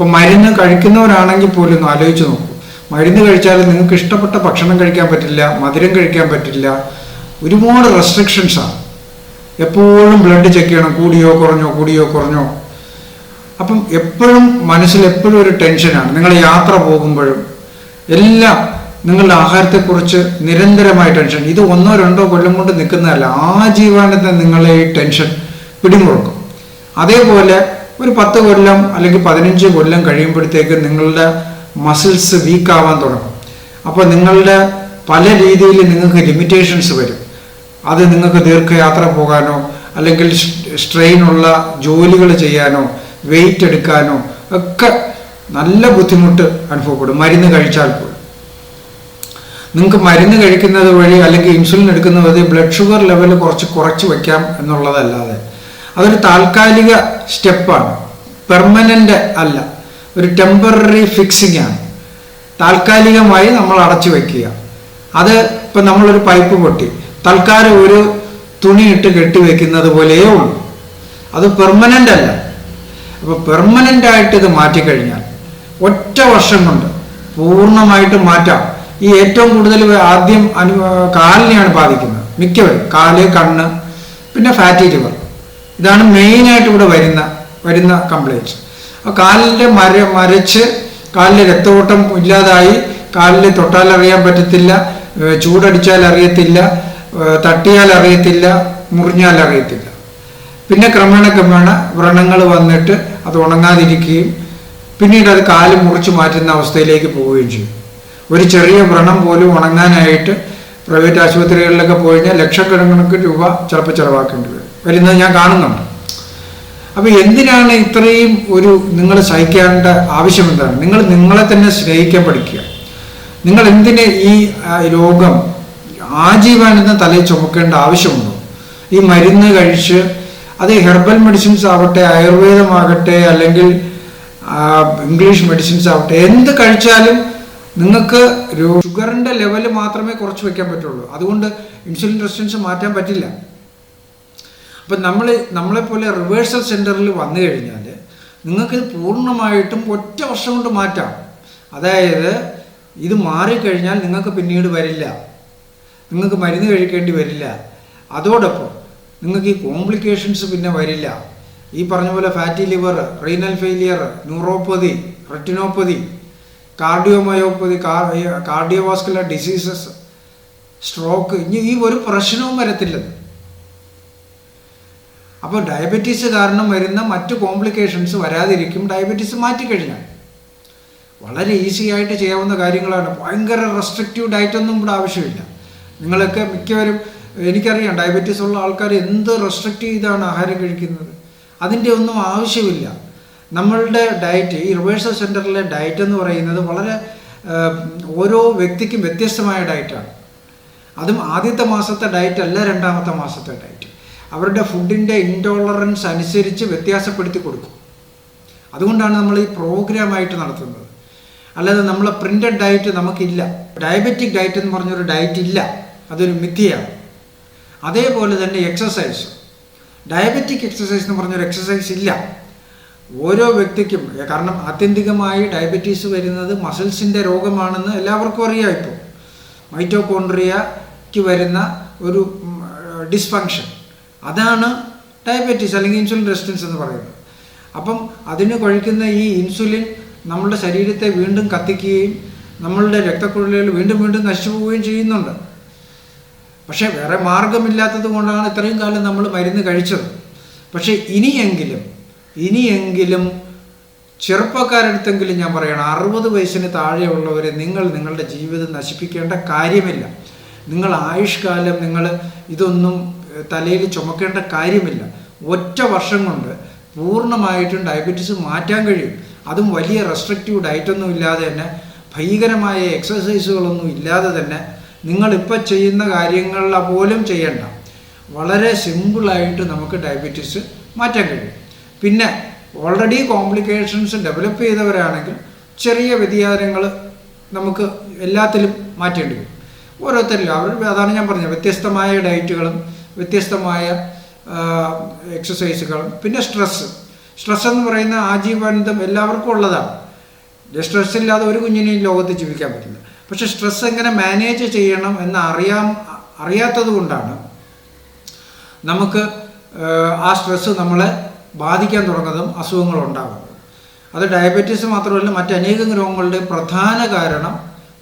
ഇപ്പം മരുന്ന് കഴിക്കുന്നവരാണെങ്കിൽ പോലും ഒന്ന് ആലോചിച്ച് നോക്കൂ. മരുന്ന് കഴിച്ചാൽ നിങ്ങൾക്ക് ഇഷ്ടപ്പെട്ട ഭക്ഷണം കഴിക്കാൻ പറ്റില്ല, മധുരം കഴിക്കാൻ പറ്റില്ല, ഒരുപാട് റെസ്ട്രിക്ഷൻസാണ്. എപ്പോഴും ബ്ലഡ് ചെക്ക് ചെയ്യണം, കൂടിയോ കുറഞ്ഞോ. അപ്പം എപ്പോഴും മനസ്സിൽ എപ്പോഴും ഒരു ടെൻഷനാണ്. നിങ്ങൾ യാത്ര പോകുമ്പോഴും എല്ലാം നിങ്ങളുടെ ആഹാരത്തെക്കുറിച്ച് നിരന്തരമായ ടെൻഷൻ. ഇത് 1-2 കൊല്ലം കൊണ്ട് നിൽക്കുന്നതല്ല, ആജീവനത്തെ നിങ്ങളെ ഈ ടെൻഷൻ പിടിമുറുക്കും. അതേപോലെ ഒരു 10 കൊല്ലം അല്ലെങ്കിൽ 15 കൊല്ലം കഴിയുമ്പോഴത്തേക്ക് നിങ്ങളുടെ മസിൽസ് വീക്കാവാൻ തുടങ്ങും. അപ്പോൾ നിങ്ങളുടെ പല രീതിയിൽ നിങ്ങൾക്ക് ലിമിറ്റേഷൻസ് വരും. അത് നിങ്ങൾക്ക് ദീർഘയാത്ര പോകാനോ അല്ലെങ്കിൽ സ്ട്രെയിനുള്ള ജോലികൾ ചെയ്യാനോ വെയിറ്റ് എടുക്കാനോ ഒക്കെ നല്ല ബുദ്ധിമുട്ട് അനുഭവപ്പെടും മരുന്ന് കഴിച്ചാൽ പോലും. നിങ്ങൾക്ക് മരുന്ന് കഴിക്കുന്നത് വഴി അല്ലെങ്കിൽ ഇൻസുലിൻ എടുക്കുന്നത് വഴി ബ്ലഡ് ഷുഗർ ലെവൽ കുറച്ച് വയ്ക്കാം എന്നുള്ളതല്ലാതെ അതൊരു താൽക്കാലിക സ്റ്റെപ്പാണ്, പെർമനൻ്റ് അല്ല, ഒരു ടെമ്പററി ഫിക്സിംഗ് ആണ്. താൽക്കാലികമായി നമ്മൾ അടച്ചു വയ്ക്കുക. അത് ഇപ്പം നമ്മളൊരു പൈപ്പ് പൊട്ടി തൽക്കാലം ഒരു തുണി ഇട്ട് കെട്ടിവെക്കുന്നത് പോലെയേ ഉള്ളൂ, അത് പെർമനൻ്റ് അല്ല. അപ്പോൾ പെർമനൻ്റ് ആയിട്ട് ഇത് മാറ്റിക്കഴിഞ്ഞാൽ ഒറ്റ വർഷം കൊണ്ട് പൂർണ്ണമായിട്ട് മാറ്റാം. ഈ ഏറ്റവും കൂടുതൽ ആദ്യം കാലിനെയാണ് ബാധിക്കുന്നത്, മിക്കവരും കാല്, കണ്ണ്, പിന്നെ ഫാറ്റി ലിവർ. ഇതാണ് മെയിനായിട്ട് ഇവിടെ വരുന്ന കംപ്ലൈൻറ്റ്സ്. അപ്പോൾ കാലിൻ്റെ മരച്ച് കാലിലെ രക്തയോട്ടം ഇല്ലാതായി, കാലിൽ തൊട്ടാൽ അറിയാൻ പറ്റത്തില്ല, ചൂടടിച്ചാൽ അറിയത്തില്ല, തട്ടിയാൽ അറിയത്തില്ല, മുറിഞ്ഞാൽ അറിയത്തില്ല. പിന്നെ ക്രമേണ വ്രണങ്ങൾ വന്നിട്ട് അത് ഉണങ്ങാതിരിക്കുകയും പിന്നീട് അത് കാല് മുറിച്ച് മാറ്റുന്ന അവസ്ഥയിലേക്ക് പോവുകയും ചെയ്യും. ഒരു ചെറിയ വ്രണം പോലും ഉണങ്ങാനായിട്ട് പ്രൈവറ്റ് ആശുപത്രികളിലൊക്കെ പോയി കഴിഞ്ഞാൽ ലക്ഷക്കണക്കിന് രൂപ ചിലപ്പോൾ ചിലവാക്കേണ്ടി വരുന്നത് ഞാൻ കാണുന്നുണ്ട്. അപ്പോൾ എന്തിനാണ് ഇത്രയും നിങ്ങൾ സഹിക്കേണ്ട ആവശ്യം എന്താണ്? നിങ്ങൾ നിങ്ങളെ തന്നെ സ്നേഹിക്കാൻ പഠിക്കുക. നിങ്ങൾ എന്തിന് ഈ രോഗം ആജീവനം തലയിൽ ചുമക്കേണ്ട ആവശ്യമുണ്ടോ? ഈ മരുന്ന് കഴിച്ച്, അത് ഹെർബൽ മെഡിസിൻസ് ആവട്ടെ, ആയുർവേദമാകട്ടെ, അല്ലെങ്കിൽ ഇംഗ്ലീഷ് മെഡിസിൻസ് ആവട്ടെ, എന്ത് കഴിച്ചാലും നിങ്ങൾക്ക് ഷുഗറിൻ്റെ ലെവൽ മാത്രമേ കുറച്ച് വയ്ക്കാൻ പറ്റുള്ളൂ. അതുകൊണ്ട് ഇൻസുലിൻ റെസിസ്റ്റൻസ് മാറ്റാൻ പറ്റില്ല. അപ്പം നമ്മളെപ്പോലെ റിവേഴ്സൽ സെൻറ്ററിൽ വന്നു കഴിഞ്ഞാൽ നിങ്ങൾക്കിത് പൂർണ്ണമായിട്ടും ഒറ്റ വർഷം കൊണ്ട് മാറ്റാം. അതായത് ഇത് മാറിക്കഴിഞ്ഞാൽ നിങ്ങൾക്ക് പിന്നീട് വരില്ല, നിങ്ങൾക്ക് മരുന്ന് കഴിക്കേണ്ടി വരില്ല. അതോടൊപ്പം നിങ്ങൾക്ക് ഈ കോംപ്ലിക്കേഷൻസ് പിന്നെ വരില്ല. ഈ പറഞ്ഞ പോലെ fatty liver, renal failure, neuropathy, retinopathy, cardiomyopathy, cardiovascular diseases, stroke, ഇനി ഈ ഒരു പ്രശ്നവും വരത്തില്ലെന്ന്. അപ്പോൾ ഡയബറ്റീസ് കാരണം വരുന്ന മറ്റ് കോംപ്ലിക്കേഷൻസ് വരാതിരിക്കും ഡയബറ്റീസ് മാറ്റിക്കഴിഞ്ഞാൽ. വളരെ ഈസി ആയിട്ട് ചെയ്യാവുന്ന കാര്യങ്ങളാണ്. ഭയങ്കര റെസ്ട്രിക്റ്റീവ് ഡയറ്റൊന്നും ഇവിടെ ആവശ്യമില്ല. നിങ്ങളൊക്കെ മിക്കവരും, എനിക്കറിയാം, ഡയബറ്റീസ് ഉള്ള ആൾക്കാർ എന്ത് റെസ്ട്രിക്റ്റ് ചെയ്താണ് ആഹാരം കഴിക്കുന്നത്. അതിൻ്റെ ഒന്നും ആവശ്യമില്ല. നമ്മളുടെ ഡയറ്റ്, ഈ റിവേഴ്സൽ സെൻറ്ററിലെ ഡയറ്റ് എന്ന് പറയുന്നത് വളരെ ഓരോ വ്യക്തിക്കും വ്യത്യസ്തമായ ഡയറ്റാണ്. അതും ആദ്യത്തെ മാസത്തെ ഡയറ്റ് അല്ല, രണ്ടാമത്തെ മാസത്തെ ഡയറ്റ്. അവരുടെ ഫുഡിൻ്റെ ഇൻടോളറൻസ് അനുസരിച്ച് വ്യത്യാസപ്പെടുത്തി കൊടുക്കും. അതുകൊണ്ടാണ് നമ്മൾ ഈ പ്രോഗ്രാമായിട്ട് നടത്തുന്നത്. അല്ലാതെ നമ്മളെ പ്രിൻ്റഡ് ഡയറ്റ് നമുക്കില്ല. ഡയബറ്റിക് ഡയറ്റ് എന്ന് പറഞ്ഞൊരു ഡയറ്റ് ഇല്ല, അതൊരു മിഥ്യയാണ്. അതേപോലെ തന്നെ എക്സസൈസ്, ഡയബറ്റിക് എക്സസൈസ് എന്ന് പറഞ്ഞൊരു എക്സസൈസ് ഇല്ല ഓരോ വ്യക്തിക്കും. കാരണം ആത്യന്തികമായി ഡയബറ്റീസ് വരുന്നത് മസിൽസിൻ്റെ രോഗമാണെന്ന് എല്ലാവർക്കും അറിയാം. ഇപ്പോൾ മൈറ്റോകോൺട്രിയയ്ക്ക് വരുന്ന ഒരു ഡിസ്ഫങ്ഷൻ, അതാണ് ഡയബറ്റീസ് അല്ലെങ്കിൽ ഇൻസുലിൻ റെസിസ്റ്റൻസ് എന്ന് പറയുന്നത്. അപ്പം അതിന് കഴിക്കുന്ന ഈ ഇൻസുലിൻ നമ്മളുടെ ശരീരത്തെ വീണ്ടും കത്തിക്കുകയും നമ്മളുടെ രക്തക്കുഴലുകൾ വീണ്ടും നശിച്ചു പോവുകയും ചെയ്യുന്നുണ്ട്. പക്ഷേ വേറെ മാർഗമില്ലാത്തത് കൊണ്ടാണ് ഇത്രയും കാലം നമ്മൾ മരുന്ന് കഴിച്ചത്. പക്ഷേ ഇനിയെങ്കിലും ചെറുപ്പക്കാരടുത്തെങ്കിലും ഞാൻ പറയണം, 60 വയസ്സിന് താഴെയുള്ളവരെ നിങ്ങളുടെ ജീവിതം നശിപ്പിക്കേണ്ട കാര്യമില്ല. നിങ്ങൾ ആയുഷ്കാലം നിങ്ങൾ ഇതൊന്നും തലയിൽ ചുമക്കേണ്ട കാര്യമില്ല. ഒറ്റ വർഷം കൊണ്ട് പൂർണ്ണമായിട്ടും ഡയബറ്റീസ് മാറ്റാൻ കഴിയും. അതും വലിയ റെസ്ട്രിക്റ്റീവ് ഡയറ്റൊന്നും ഇല്ലാതെ തന്നെ, ഭീകരമായ എക്സസൈസുകളൊന്നും ഇല്ലാതെ തന്നെ, നിങ്ങളിപ്പോൾ ചെയ്യുന്ന കാര്യങ്ങളിൽ പോലും ചെയ്യണ്ട, വളരെ സിമ്പിളായിട്ട് നമുക്ക് ഡയബറ്റീസ് മാറ്റാൻ കഴിയും. പിന്നെ ഓൾറെഡി കോംപ്ലിക്കേഷൻസ് ഡെവലപ്പ് ചെയ്തവരാണെങ്കിൽ ചെറിയ വ്യതിയാനങ്ങൾ നമുക്ക് എല്ലാത്തിലും മാറ്റേണ്ടി വരും. ഓരോരുത്തരിലും അതാണ് ഞാൻ പറഞ്ഞത്, വ്യത്യസ്തമായ ഡയറ്റുകളും വ്യത്യസ്തമായ എക്സസൈസുകളും. പിന്നെ സ്ട്രെസ് എന്ന് പറയുന്ന ആജീവനാന്തം എല്ലാവർക്കും ഉള്ളതാണ്. സ്ട്രെസ് ഇല്ലാതെ ഒരു കുഞ്ഞിനെയും ലോകത്ത് ജീവിക്കാൻ പറ്റില്ല. പക്ഷെ സ്ട്രെസ് എങ്ങനെ മാനേജ് ചെയ്യണം എന്ന് അറിയാത്തത് കൊണ്ടാണ് നമുക്ക് ആ സ്ട്രെസ് നമ്മളെ ബാധിക്കാൻ തുടങ്ങുന്നതും അസുഖങ്ങളുണ്ടാകുന്നത്. അത് ഡയബറ്റീസ് മാത്രമല്ല, മറ്റനേകം രോഗങ്ങളുടെ പ്രധാന കാരണം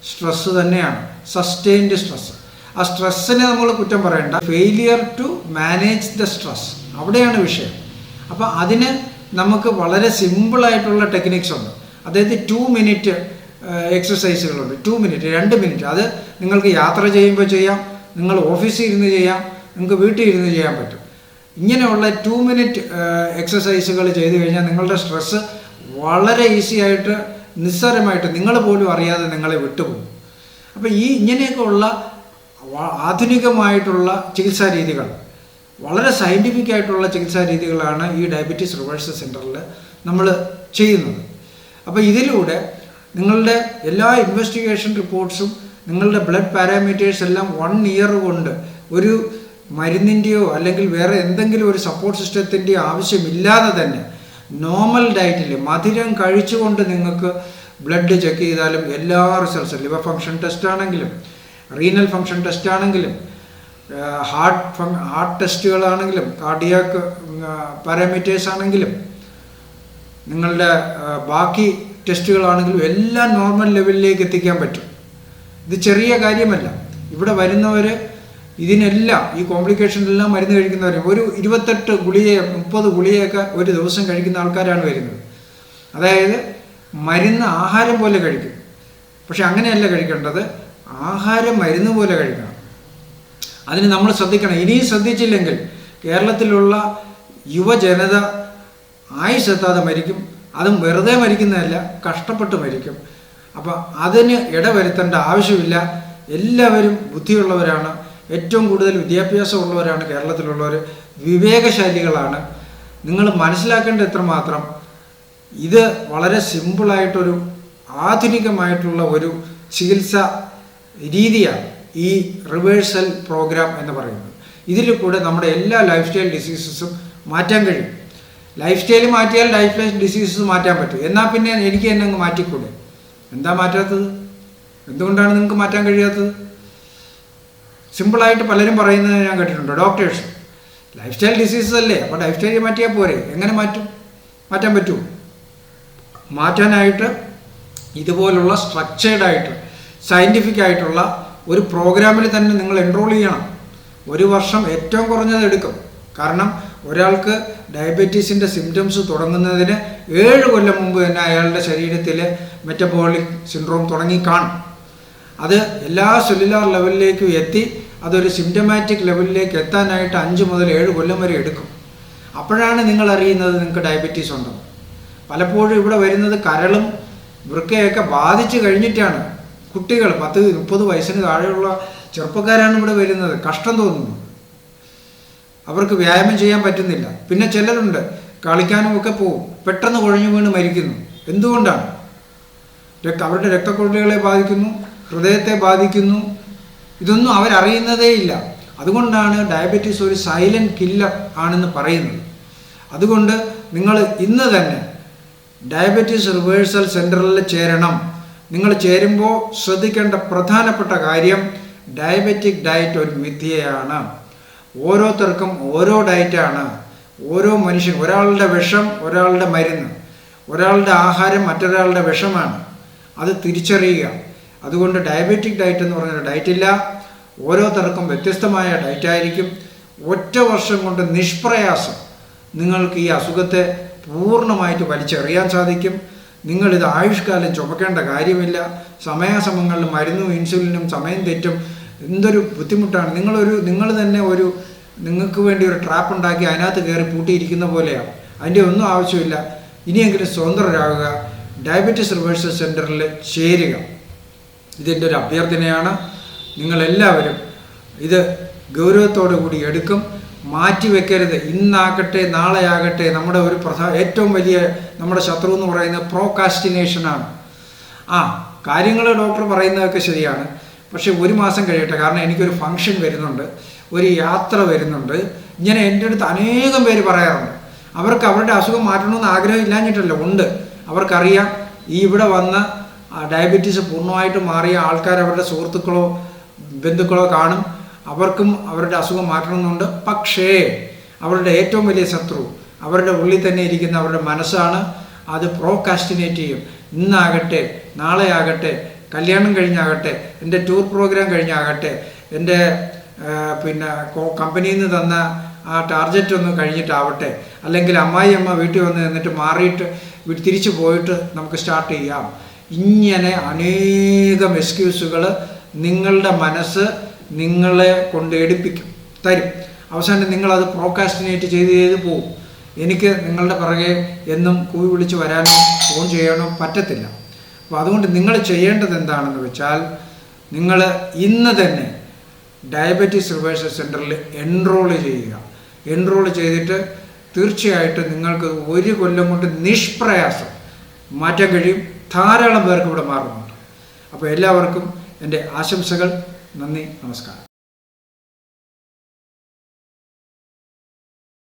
സ്ട്രെസ് തന്നെയാണ്. Sustained stress. ആ സ്ട്രെസ്സിനെ നമ്മൾ കുറ്റം പറയേണ്ട. Failure to manage the stress, അവിടെയാണ് വിഷയം. അപ്പോൾ അതിന് നമുക്ക് വളരെ സിമ്പിളായിട്ടുള്ള ടെക്നിക്സ് ഉണ്ട്. അതായത് 2 മിനിറ്റ് എക്സസൈസുകളുണ്ട്. 2 minute, 2 minute. അത് നിങ്ങൾക്ക് യാത്ര ചെയ്യുമ്പോൾ ചെയ്യാം, നിങ്ങൾ ഓഫീസിൽ ഇരുന്ന് ചെയ്യാം, നിങ്ങൾക്ക് വീട്ടിൽ ഇരുന്ന് ചെയ്യാൻ പറ്റും. ഇങ്ങനെയുള്ള 2 മിനിറ്റ് എക്സസൈസുകൾ ചെയ്തു കഴിഞ്ഞാൽ നിങ്ങളുടെ സ്ട്രെസ്സ് വളരെ ഈസി ആയിട്ട്, നിസ്സാരമായിട്ട്, നിങ്ങൾ പോലും അറിയാതെ നിങ്ങളെ വിട്ടുപോകും. അപ്പോൾ ഇങ്ങനെയൊക്കെ ഉള്ള ആധുനികമായിട്ടുള്ള ചികിത്സാ രീതികൾ, വളരെ സയൻറ്റിഫിക് ആയിട്ടുള്ള ചികിത്സാ രീതികളാണ് ഈ ഡയബറ്റീസ് റിവേഴ്സൽ സെൻറ്ററിൽ നമ്മൾ ചെയ്യുന്നത്. അപ്പോൾ ഇതിലൂടെ നിങ്ങളുടെ എല്ലാ ഇൻവെസ്റ്റിഗേഷൻ റിപ്പോർട്ട്സും, നിങ്ങളുടെ ബ്ലഡ് പാരാമീറ്റേഴ്സ് എല്ലാം 1 ഇയർ കൊണ്ട് ഒരു മരുന്നിൻ്റെയോ അല്ലെങ്കിൽ വേറെ എന്തെങ്കിലും ഒരു സപ്പോർട്ട് സിസ്റ്റത്തിൻ്റെയോ ആവശ്യമില്ലാതെ തന്നെ നോർമൽ ഡയറ്റിൽ മധുരം കഴിച്ചുകൊണ്ട് നിങ്ങൾക്ക് ബ്ലഡ് ചെക്ക് ചെയ്താലും എല്ലാ റിസൾട്ട്സും, ലിവർ ഫങ്ഷൻ ടെസ്റ്റ് ആണെങ്കിലും റീനൽ ഫങ്ഷൻ ടെസ്റ്റ് ആണെങ്കിലും ഹാർട്ട് ടെസ്റ്റുകളാണെങ്കിലും കാർഡിയാക്ക് പാരാമീറ്റേഴ്സ് ആണെങ്കിലും നിങ്ങളുടെ ബാക്കി ടെസ്റ്റുകളാണെങ്കിലും എല്ലാം നോർമൽ ലെവലിലേക്ക് എത്തിക്കാൻ പറ്റും. ഇത് ചെറിയ കാര്യമല്ല. ഇവിടെ വരുന്നവർ ഇതിനെല്ലാം, ഈ കോംപ്ലിക്കേഷനെല്ലാം മരുന്ന് കഴിക്കുന്നവർ ഒരു 28 ഗുളിക 30 ഗുളികയൊക്കെ ഒരു ദിവസം കഴിക്കുന്ന ആൾക്കാരാണ് വരുന്നത്. അതായത് മരുന്ന് ആഹാരം പോലെ കഴിക്കും. പക്ഷെ അങ്ങനെയല്ല കഴിക്കേണ്ടത്. ആഹാരം മരുന്ന് പോലെ കഴിക്കണം. അതിന് നമ്മൾ ശ്രദ്ധിക്കണം. ഇനിയും ശ്രദ്ധിച്ചില്ലെങ്കിൽ കേരളത്തിലുള്ള യുവജനത ആയുസ്സെത്താതെ മരിക്കും. അതും വെറുതെ മരിക്കുന്നതല്ല, കഷ്ടപ്പെട്ട് മരിക്കും. അപ്പം അതിന് ഇടവരുത്തേണ്ട ആവശ്യമില്ല. എല്ലാവരും ബുദ്ധിയുള്ളവരാണ്, ഏറ്റവും കൂടുതൽ വിദ്യാഭ്യാസമുള്ളവരാണ് കേരളത്തിലുള്ളവർ, വിവേകശാലികളാണ്. നിങ്ങൾ മനസ്സിലാക്കേണ്ട എത്രമാത്രം ഇത് വളരെ സിമ്പിളായിട്ടൊരു ആധുനികമായിട്ടുള്ള ഒരു ചികിത്സാ രീതിയാണ് ഈ റിവേഴ്സൽ പ്രോഗ്രാം എന്ന് പറയുന്നത്. ഇതിൽ കൂടെ നമ്മുടെ എല്ലാ ലൈഫ് സ്റ്റൈൽ ഡിസീസസും മാറ്റാൻ കഴിയും. ലൈഫ് സ്റ്റൈൽ മാറ്റിയാൽ ലൈഫ് സ്റ്റൈൽ ഡിസീസസ് മാറ്റാൻ പറ്റും. എന്നാൽ പിന്നെ എനിക്ക് തന്നെ അങ്ങ് മാറ്റിക്കൂടെ? എന്താ മാറ്റാത്തത്? എന്തുകൊണ്ടാണ് നിങ്ങൾക്ക് മാറ്റാൻ കഴിയാത്തത്? സിമ്പിളായിട്ട് പലരും പറയുന്നത് ഞാൻ കേട്ടിട്ടുണ്ട്. ഡോക്ടേഴ്സ്, ലൈഫ് സ്റ്റൈൽ ഡിസീസസ് അല്ലേ, അപ്പോൾ ലൈഫ് സ്റ്റൈൽ മാറ്റിയാൽ പോരെ? എങ്ങനെ മാറ്റാൻ പറ്റുമോ? മാറ്റാനായിട്ട് ഇതുപോലുള്ള സ്ട്രക്ചേർഡായിട്ട് സയൻറ്റിഫിക് ആയിട്ടുള്ള ഒരു പ്രോഗ്രാമിൽ തന്നെ നിങ്ങൾ എൻറോൾ ചെയ്യണം. 1 വർഷം ഏറ്റവും കുറഞ്ഞത് എടുക്കും. കാരണം ഒരാൾക്ക് ഡയബറ്റീസിൻ്റെ സിംറ്റംസ് തുടങ്ങുന്നതിന് 7 കൊല്ലം മുമ്പ് തന്നെ അയാളുടെ ശരീരത്തിൽ മെറ്റബോളിക് സിൻഡ്രോം തുടങ്ങി കാണും. അത് എല്ലാ സെല്ലുലാർ ലെവലിലേക്കും എത്തി അതൊരു സിംറ്റമാറ്റിക് ലെവലിലേക്ക് എത്താനായിട്ട് 5 മുതൽ 7 കൊല്ലം വരെ എടുക്കും. അപ്പോഴാണ് നിങ്ങൾ അറിയുന്നത് നിങ്ങൾക്ക് ഡയബറ്റീസ് ഉണ്ടെന്ന്. പലപ്പോഴും ഇവിടെ വരുന്നത് കരളും വൃക്കയൊക്കെ ബാധിച്ച് കഴിഞ്ഞിട്ടാണ്. കുട്ടികൾ 10-30 വയസ്സിന് താഴെയുള്ള ചെറുപ്പക്കാരാണ് ഇവിടെ വരുന്നത്. കഷ്ടം തോന്നുന്നു. അവർക്ക് വ്യായാമം ചെയ്യാൻ പറ്റുന്നില്ല. പിന്നെ ചിലരുണ്ട് കളിക്കാനും ഒക്കെ പോകും, പെട്ടെന്ന് കുഴഞ്ഞു വീണ് മരിക്കുന്നു. എന്തുകൊണ്ടാണ്? അവരുടെ രക്തക്കുഴലുകളെ ബാധിക്കുന്നു, ഹൃദയത്തെ ബാധിക്കുന്നു. ഇതൊന്നും അവരറിയുന്നതേ ഇല്ല. അതുകൊണ്ടാണ് ഡയബറ്റീസ് ഒരു സൈലൻറ്റ് കില്ലർ ആണെന്ന് പറയുന്നത്. അതുകൊണ്ട് നിങ്ങൾ ഇന്ന് തന്നെ ഡയബറ്റീസ് റിവേഴ്സൽ സെൻറ്ററിൽ ചേരണം. നിങ്ങൾ ചേരുമ്പോൾ ശ്രദ്ധിക്കേണ്ട പ്രധാനപ്പെട്ട കാര്യം, ഡയബറ്റിക് ഡയറ്റ് ഒരു മിഥ്യയാണ്. ഓരോരുത്തർക്കും ഓരോ ഡയറ്റാണ്. ഓരോ മനുഷ്യൻ, ഒരാളുടെ വിഷം ഒരാളുടെ മരുന്ന്, ഒരാളുടെ ആഹാരം മറ്റൊരാളുടെ വിഷമാണ്. അത് തിരിച്ചറിയുക. അതുകൊണ്ട് ഡയബറ്റിക് ഡയറ്റ് എന്ന് പറഞ്ഞൊരു ഡയറ്റില്ല. ഓരോരുത്തർക്കും വ്യത്യസ്തമായ ഡയറ്റായിരിക്കും. 1 വർഷം കൊണ്ട് നിഷ്പ്രയാസം നിങ്ങൾക്ക് ഈ അസുഖത്തെ പൂർണ്ണമായിട്ട് വലിച്ചെറിയാൻ സാധിക്കും. നിങ്ങളിത് ആയുഷ്കാലം ചുമക്കേണ്ട കാര്യമില്ല. സമയാസമയങ്ങളിൽ മരുന്നും ഇൻസുലിനും സമയം തെറ്റും. എന്തൊരു ബുദ്ധിമുട്ടാണ്. നിങ്ങൾ തന്നെ നിങ്ങൾക്ക് വേണ്ടി ഒരു ട്രാപ്പ് ഉണ്ടാക്കി അതിനകത്ത് കയറി പൂട്ടിയിരിക്കുന്ന പോലെയാണ്. അതിൻ്റെ ഒന്നും ആവശ്യമില്ല. ഇനിയെങ്കിലും സ്വതന്ത്രരാകുക. ഡയബറ്റീസ് റിവേഴ്സൽ സെൻറ്ററിൽ ചേരുക. ഇതിൻ്റെ ഒരു അഭ്യർത്ഥനയാണ്. നിങ്ങളെല്ലാവരും ഇത് ഗൗരവത്തോടു കൂടി എടുക്കും. മാറ്റിവെക്കരുത്. ഇന്നാകട്ടെ നാളെ ആകട്ടെ. നമ്മുടെ ഒരു ഏറ്റവും വലിയ നമ്മുടെ ശത്രു എന്ന് പറയുന്നത് പ്രോകാസ്റ്റിനേഷനാണ്. കാര്യങ്ങൾ ഡോക്ടർ പറയുന്നതൊക്കെ ശരിയാണ്. പക്ഷേ 1 മാസം കഴിയട്ടെ, കാരണം എനിക്കൊരു ഫംഗ്ഷൻ വരുന്നുണ്ട്, ഒരു യാത്ര വരുന്നുണ്ട്. ഇങ്ങനെ എൻ്റെ അടുത്ത് അനേകം പേര് പറയാറുണ്ട്. അവർക്ക് അവരുടെ അസുഖം മാറ്റണമെന്ന് ആഗ്രഹം ഇല്ലാഞ്ഞിട്ടല്ല, ഉണ്ട്. അവർക്കറിയാം ഈ ഇവിടെ വന്ന് ഡയബറ്റീസ് പൂർണ്ണമായിട്ട് മാറിയ ആൾക്കാർ അവരുടെ സുഹൃത്തുക്കളോ ബന്ധുക്കളോ കാണും, അവർക്കും അവരുടെ അസുഖം മാറ്റണമെന്നുണ്ട്. പക്ഷേ അവരുടെ ഏറ്റവും വലിയ ശത്രു അവരുടെ ഉള്ളിൽ തന്നെ ഇരിക്കുന്ന അവരുടെ മനസ്സാണ്. അത് പ്രോകാസ്റ്റിനേറ്റ് ചെയ്യും. ഇന്നാകട്ടെ, നാളെ ആകട്ടെ, കല്യാണം കഴിഞ്ഞാകട്ടെ, എൻ്റെ ടൂർ പ്രോഗ്രാം കഴിഞ്ഞാകട്ടെ, എൻ്റെ കമ്പനിയിൽ നിന്ന് തന്ന ആ ടാർഗറ്റ് ഒന്ന് കഴിഞ്ഞിട്ടാവട്ടെ, അല്ലെങ്കിൽ അമ്മായിയമ്മ വീട്ടിൽ വന്ന് നിന്നിട്ട് മാറിയിട്ട് തിരിച്ചു പോയിട്ട് നമുക്ക് സ്റ്റാർട്ട് ചെയ്യാം. ഇങ്ങനെ അനേകം എക്സ്ക്യൂസുകൾ നിങ്ങളുടെ മനസ്സ് നിങ്ങളെ കൊണ്ട് തരും. അവസാനം നിങ്ങളത് പ്രോകാസ്റ്റിനേറ്റ് ചെയ്ത് പോകും. എനിക്ക് നിങ്ങളുടെ പിറകെ എന്നും കൂവി വിളിച്ച് വരാനോ ഫോൺ ചെയ്യാനോ പറ്റത്തില്ല. അപ്പോൾ അതുകൊണ്ട് നിങ്ങൾ ചെയ്യേണ്ടത് എന്താണെന്ന് വെച്ചാൽ, നിങ്ങൾ ഇന്ന് തന്നെ ഡയബറ്റീസ് റിവേഴ്സൽ സെൻറ്ററിൽ എൻറോൾ ചെയ്യുക. എൻറോൾ ചെയ്തിട്ട് തീർച്ചയായിട്ടും നിങ്ങൾക്ക് 1 കൊല്ലം കൊണ്ട് നിഷ്പ്രയാസം മാറ്റാൻ കഴിയും. ധാരാളം പേർക്ക് ഇവിടെ മാറുന്നുണ്ട്. അപ്പോൾ എല്ലാവർക്കും എൻ്റെ ആശംസകൾ. നന്ദി, നമസ്കാരം.